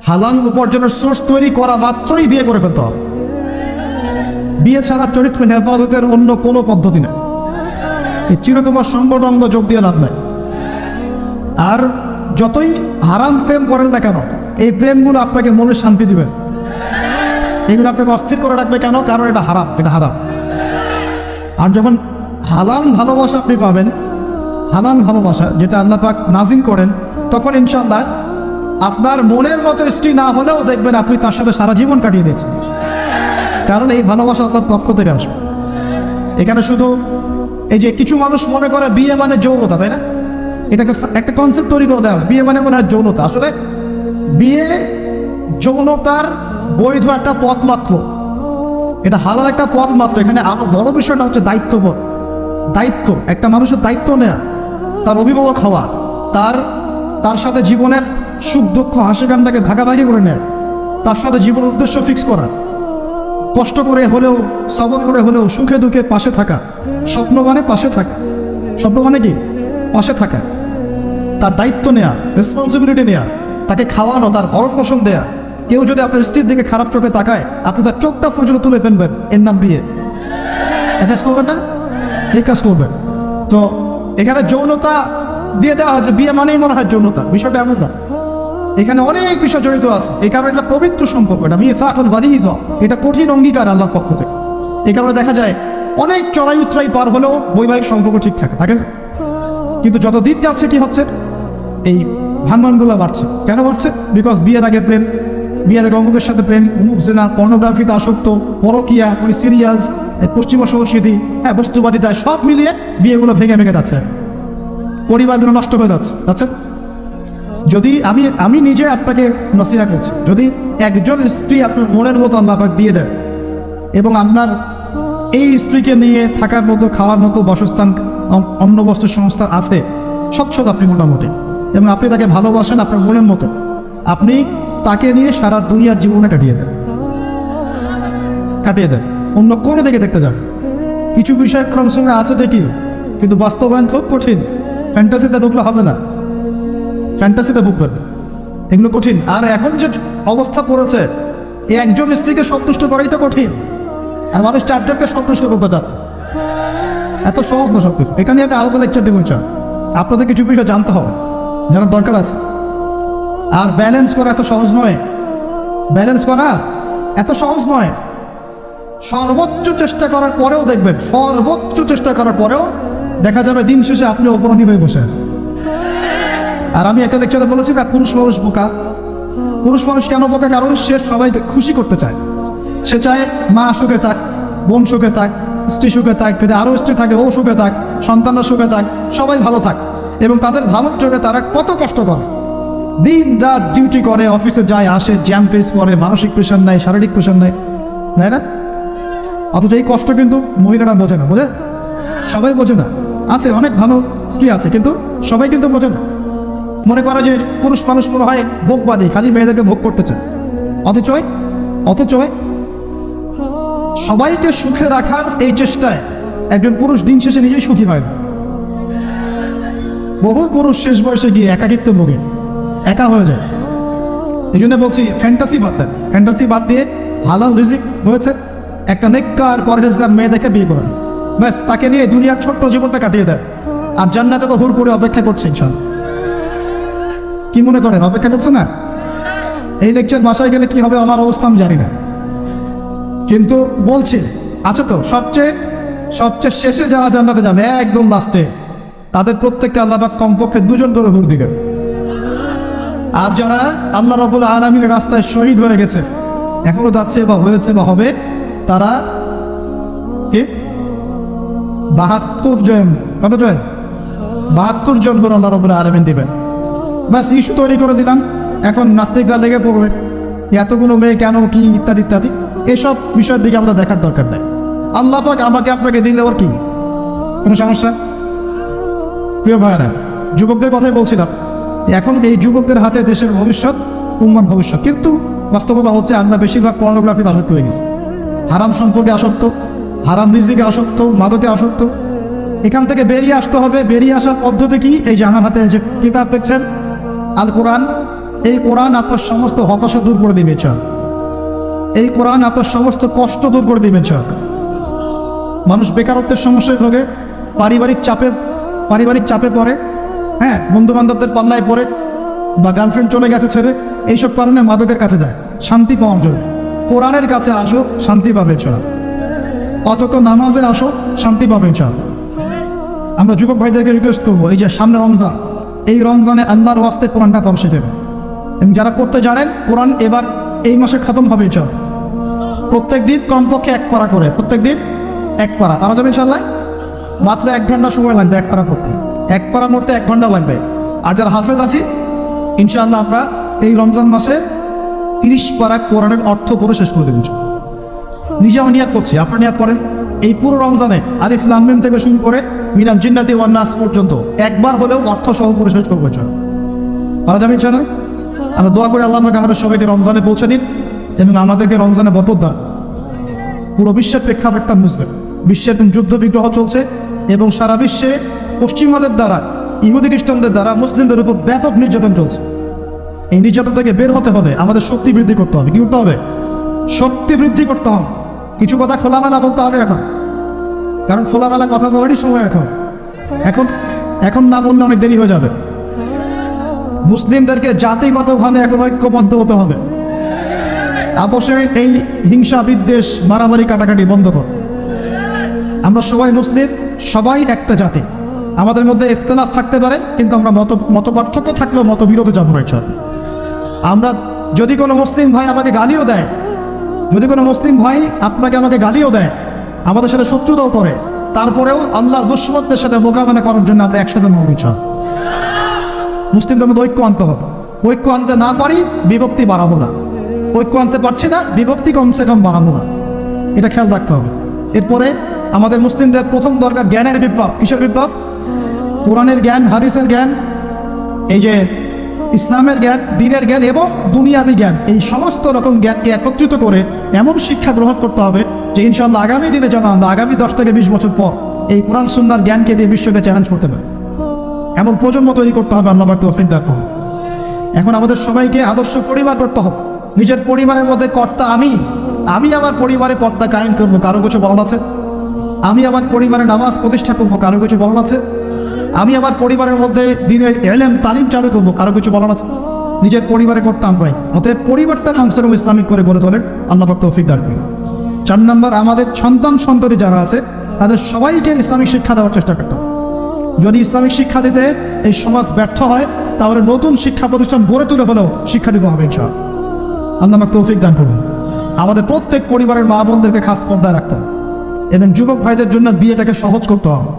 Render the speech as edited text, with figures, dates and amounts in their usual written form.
হালাল উপার্জনের সোর্স তৈরি করা মাত্রই বিয়ে করে ফেলতে হবে। বিয়ে ছাড়া চরিত্র হেফাজতের অন্য কোনো পদ্ধতি নেই। এই চিরকুমার সম্বরঙ্গ যোগ দিয়ে লাভ নাই। আর যতই হারাম প্রেম করেন না কেন, এই প্রেমগুলো আপনাকে মনে শান্তি দিবে, এগুলো আপনাকে অস্থির করে রাখবে। কেন? কারণ এটা হারাম, এটা হারাম। আর যখন হালাল ভালোবাসা আপনি পাবেন, হালাল ভালোবাসা যেটা আল্লাহ পাক নাজিল করেন, তখন ইনশাআল্লাহ আপনার মনের মতো স্ত্রী না হলেও দেখবেন আপনি তার সাথে সারা জীবন কাটিয়ে দিয়েছেন। কারণ এই ভালোবাসা আপনার পক্ষ থেকে আসবে। এখানে শুধু এই যে কিছু মানুষ মনে করে বিয়ে মানে যৌনতা, তাই না? এটাকে একটা কনসেপ্ট তৈরি করে দেওয়া হয়, বিয়ে মানে মনে হয় যৌনতা। আসলে বিয়ে যৌনতার বৈধ একটা পথ মাত্র, এটা হালাল একটা পথ মাত্র। এখানে আরো বড় বিষয়টা হচ্ছে দায়িত্ববোধ। দায়িত্ব, একটা মানুষের দায়িত্ব নেয়া, তার অভিভাবক হওয়া, তার সাথে জীবনের সুখ দুঃখ হাসি কান্নাকে ভাগাভাগি করে নেয়, তার সাথে জীবনের উদ্দেশ্য ফিক্স করা, কষ্ট করে হলেও সবর করে হলেও সুখে দুঃখে পাশে থাকা, স্বপ্ন মানে পাশে থাকা। স্বপ্ন মানে কি? পাশে থাকা। তার দায়িত্ব নেয়া, রেসপন্সিবিলিটি নেয়া, তাকে খাওয়ানো, তার ভরণ পোষণ দেয়া। কেউ যদি আপনার স্ত্রীর দিকে খারাপ চোখে তাকায়, আপনি তার চোখটা পর্যন্ত তুলে ফেলবেন, এর নাম বিয়ে। কাজ করবেন না? এই কাজ করবেন। তো এখানে যৌনতা দিয়ে দেওয়া হচ্ছে, বিয়ে মানেই মনে হয় যৌনতা। বিষয়টা এমন না, এখানে অনেক বিষয় জড়িত আছে। এই কারণে এটা পবিত্র সম্পর্ক, এটা মিসাকুল গালিজ, এটা কঠিন অঙ্গীকার আল্লাহর পক্ষ থেকে। এই কারণে দেখা যায় অনেক চড়াই উতরাই পার হলেও বৈবাহিক সম্পর্ক ঠিক থাকে না। কিন্তু যত দিন যাচ্ছে কি হচ্ছে, এই ভাঙনগুলো বাড়ছে। কেন বাড়ছে? বিকজ বিয়ের আগে প্রেম, বিয়ের আগে অমুকের সাথে প্রেম, অমুক জেনা, পর্নোগ্রাফিতে আসক্ত, পরকিয়া, ওই সিরিয়ালস, পশ্চিমা সংস্কৃতি, বস্তুবাদিতা, সব মিলিয়ে বিয়েগুলো ভেঙে যাচ্ছে, পরিবারগুলো নষ্ট হয়ে যাচ্ছে। যদি আমি নিজে আপনাকে নসিহত করছি, যদি একজন স্ত্রী আপনার মনের মতো আল্লাহ পাক দিয়ে দেন এবং আপনার এই স্ত্রীকে নিয়ে থাকার মতো, খাওয়ার মতো, বাসস্থান, অন্ন বস্ত্রের সংস্থান আছে, স্বচ্ছল আপনি মোটামুটি, এবং আপনি তাকে ভালোবাসেন আপনার মনের মতো, আপনি তাকে নিয়ে সারা দুনিয়ার জীবনে কাটিয়ে দেন। অন্য কোনো দিকে দেখতে যান। কিছু বিষয় ক্রমসঙ্গে আছে ঠিকই, কিন্তু বাস্তবায়ন খুব কঠিন। ফ্যান্টাসিতে ঢুকলে হবে না, ফ্যান্টাসিতে ভুগবেন, এগুলো কঠিন। আর এখন যে অবস্থা পড়েছে, এই একজন স্ত্রীকে সন্তুষ্ট করাই তো কঠিন, আর মানুষ চারজনকে সন্তুষ্ট করতে চাচ্ছে। এত সহজ না সব কিছু। এটা নিয়ে আমি আলাদা লেকচার দেবো। আপনাদের কিছু বিষয় জানতে হবে, জানার দরকার আছে। আর ব্যালেন্স করা এত সহজ নয়, সর্বোচ্চ চেষ্টা করার পরেও দেখবেন, সর্বোচ্চ চেষ্টা করার পরেও দেখা যাবে দিন শেষে আপনি অপরাধী হয়ে বসে আছেন। আর আমি একটা লেকচারে বলেছি না, পুরুষ মানুষ বোকা। পুরুষ মানুষ কেন বোকা? কারণ সে সবাইকে খুশি করতে চায়। সে চায় মা সুখে থাক, বোন সুখে থাক, স্ত্রী সুখে থাক, যদি আরও স্ত্রী থাকে ও সুখে থাক, সন্তানরা সুখে থাক, সবাই ভালো থাক। এবং তাদের ভালোর জন্য তারা কত কষ্ট করে, দিন রাত ডিউটি করে, অফিসে যায় আসে, জ্যাম ফেস করে, মানসিক প্রেশার নেয়, শারীরিক প্রেশার নেয়, তাই না? অথচ এই কষ্ট কিন্তু মহিলারা বোঝে না, সবাই বোঝে না। আছে অনেক ভালো স্ত্রী আছে, কিন্তু সবাই কিন্তু বোঝে না। মনে করে যে পুরুষ মানুষ মনে হয় ভোগবাদী, খালি মেয়েদেরকে ভোগ করতে চায়। অথচ সবাইকে সুখে রাখার এই চেষ্টায় একজন পুরুষ দিন শেষে নিজেই সুখী হয় না। বহু পুরুষ শেষ বয়সে গিয়ে একাকিত্ব ভোগে, একা হয়ে যায়। এই জন্য বলছি ফ্যান্টাসি বাদ দেন। ফ্যান্টাসি বাদ দিয়ে হালাল রিজিক হয়েছে, একটা নেককার পরহেজগার মেয়ে দেখে বিয়ে করেন, ব্যাস তাকে নিয়ে দুনিয়ার ছোট্ট জীবনটা কাটিয়ে দেয়। আর জান্নাতে তো হুর করে অপেক্ষা করছে ইনশাআল্লাহ। কি মনে করেন অপেক্ষা করছে না? এই লেকচার বাসায় গেলে কি হবে আমার অবস্থা আমি জানি না, কিন্তু বলছি আছে তো সবচেয়ে শেষে যারা জান্নাতে যাবে, একদম লাস্টে, তাদের প্রত্যেককে আল্লাহ পাক কমপক্ষে 2জন করে হুর দিবেন। আর যারা আল্লাহ রাব্বুল আলামিনের রাস্তায় শহীদ হয়ে গেছে, এখনো যাচ্ছে বা হয়েছে বা হবে, তারা কি 72 জন, কত জন? 72 জন হুর আল্লাহ রাব্বুল আলামিন দিবেন। ব্যাস ইস্যু তৈরি করে দিলাম। এখন নাস্তিকরা লেগে পড়বে, এতগুলো মেয়ে কেন, কি, ইত্যাদি ইত্যাদি। এসব বিষয়ের দিকে আমরা দেখার দরকার নেই। আল্লাহ পাক আমাকে আপনাকে দিলে ওর কি কোনো সমস্যা? প্রিয় ভাইরা, যুবকদের কথাই বলছিলাম, এখন এই যুবকদের হাতে দেশের ভবিষ্যৎ, উম্মার ভবিষ্যৎ। কিন্তু বাস্তবতা হচ্ছে আমরা বেশিরভাগ পর্নোগ্রাফিতে আসক্ত হয়ে গেছি, হারাম সম্পর্কে আসক্ত, হারাম রিজিকে আসক্ত, মাদকে আসক্ত। এখান থেকে বেরিয়ে আসতে হবে। বেরিয়ে আসার পদ্ধতি কি? এই যে আমার হাতে যে কিতাব দেখছেন, আল কোরআন, এই কোরআন আপনার সমস্ত হতাশা দূর করে দিবে ইনশাআল্লাহ। এই কোরআন আপনার সমস্ত কষ্ট দূর করে দিবে ইনশাআল্লাহ। মানুষ বেকারত্বের সমস্যায় ভোগে, পারিবারিক চাপে পড়ে, হ্যাঁ, বন্ধু বান্ধবদের পাল্লায় পড়ে, বা গার্লফ্রেন্ড চলে গেছে ছেড়ে, এইসব কারণে মাদকের কাছে যায় শান্তি পাওয়ার জন্য। কোরআনের কাছে আসো, শান্তি পাবে ইনশাআল্লাহ। অথচ নামাজে আসো, শান্তি পাবে ইনশাআল্লাহ। আমরা যুবক ভাইদেরকে রিকোয়েস্ট করবো, এই যে সামনে রমজান, এই রমজানে আল্লাহর ওয়াস্তে কোরআনটা পড়া শিখে নেবেন। এবং যারা পড়তে জানেন, কোরআন এবার এই মাসে খতম হবে ইনশাআল্লাহ। প্রত্যেক দিন কমপক্ষে 1 পারা করে, প্রত্যেক দিন 1 পারা পারা যাবে ইনশাআল্লাহ। মাত্র 1 ঘন্টা সময় লাগবে 1 পারা পড়তে, 1 পারা পড়তে 1 ঘন্টা লাগবে। আর যারা হাফেজ আছি, ইনশাআল্লাহ আমরা এই রমজান মাসে 30 পারা কোরআনের অর্থ পড়ে শেষ করে দেব। নিজে আমি নিয়াত করছি, আপনারা নিয়াত করেন। এই পুরো রমজানে আলিফ লাম মিম থেকে শুরু করে মিনাল জিন্নাতি ওয়ান নাস পর্যন্ত একবার হলেও অর্থ সহ পড়ে শেষ করবো ইনশাআল্লাহ। পারা যাবে ইনশাআল্লাহ। আমরা দোয়া করে আল্লাহ পাক আমাদের সবাইকে রমজানে পৌঁছে দিন এবং আমাদেরকে রমজানে বরকত দান। পুরো বিশ্বের প্রেক্ষাপটটা বুঝবেন, বিশ্বের যুদ্ধ বিগ্রহ চলছে এবং সারা বিশ্বে পশ্চিমাদের দ্বারা, ইহুদি খ্রিস্টানদের দ্বারা মুসলিমদের উপর ব্যাপক নির্যাতন চলছে। এই নির্যাতন থেকে বের হতে হলে আমাদের শক্তি বৃদ্ধি করতে হবে। কি করতে হবে? শক্তি বৃদ্ধি করতে হবে। কিছু কথা খোলামেলা বলতে হবে এখন, কারণ খোলামেলা কথা বলারই সময় এখন এখন না বললে অনেক দেরি হয়ে যাবে। মুসলিমদেরকে জাতিগতভাবে এখন ঐক্যবদ্ধ হতে হবে। আপোষে এই হিংসা, বিদ্বেষ, মারামারি, কাটাকাটি বন্ধ কর। আমরা সবাই মুসলিম, সবাই একটা জাতি। আমাদের মধ্যে ইখতিলাফ থাকতে পারে, কিন্তু আমরা মত পার্থক্য থাকলেও মতবিরোধে যাবো না ইনশাআল্লাহ। আমরা যদি কোনো মুসলিম ভাই আমাকে গালিও দেয়, যদি কোনো মুসলিম ভাই আমাকে গালিও দেয়, আমাদের সাথে শত্রুতাও করে, তারপরেও আল্লাহর দুশমনদের সাথে মোকাবেলা করার জন্য আমরা একসাথে মরব ইনশাআল্লাহ। মুসলিমদের মধ্যে ঐক্য আনতে হবে। ঐক্য আনতে না পারি, বিভক্তি বাড়াবো না। ঐক্য আনতে পারছি না, বিভক্তি কমসে কম বাড়াবো না। এটা খেয়াল রাখতে হবে। এরপরে আমাদের মুসলিমদের প্রথম দরকার জ্ঞানের বিপ্লব। কিসের বিপ্লব? কোরআনের জ্ঞান, হাদিসের জ্ঞান, এই যে ইসলামের জ্ঞান, দ্বীনের জ্ঞান এবং দুনিয়াবি জ্ঞান, এই সমস্ত রকম জ্ঞানকে একত্রিত করে এমন শিক্ষা গ্রহণ করতে হবে যে ইনশাআল্লাহ আগামী দিনে যেন আমরা আগামী 10 থেকে 20 বছর পর এই কোরআন সুন্নাহর জ্ঞানকে দিয়ে বিশ্বকে চ্যালেঞ্জ করতে পারি। এমন প্রজন্ম তৈরি করতে হবে। আল্লাহ পাক তৌফিক দান করুন। এখন আমাদের সবাইকে আদর্শ পরিবার করতে হবে। নিজের পরিবারের মধ্যে কর্তা আমি আমার পরিবারে কর্তা কায়েম করবো, কারো কিছু বলার আছে? আমি আমার পরিবারে নামাজ প্রতিষ্ঠা করবো, কারো কিছু বলার আছে? আমি আমার পরিবারের মধ্যে দ্বীনের ইলম তালিম চালু করবো, কারো কিছু বলার আছে? নিজের পরিবারে করতে আমরাই। অতএব পরিবারটা কমসে কম ইসলামিক করে গড়ে তোলেন। আল্লাহ পাক তৌফিক দান করুন। 4 নম্বর, আমাদের সন্তান যারা আছে তাদের সবাইকে ইসলামিক শিক্ষা দেওয়ার চেষ্টা করতে হবে। যদি ইসলামিক শিক্ষা দিতে এই সমাজ ব্যর্থ হয়, তাহলে নতুন শিক্ষা প্রতিষ্ঠান গড়ে তুলে হলেও শিক্ষা দিতে হবে ইনশাআল্লাহ। আল্লাহ পাক তৌফিক দান করুন। আমাদের প্রত্যেক পরিবারের মা বোনদেরকে খাস পর্দায় রাখতে হবে এবং যুবক ভাইদের জন্য বিয়েটাকে সহজ করতে হবে।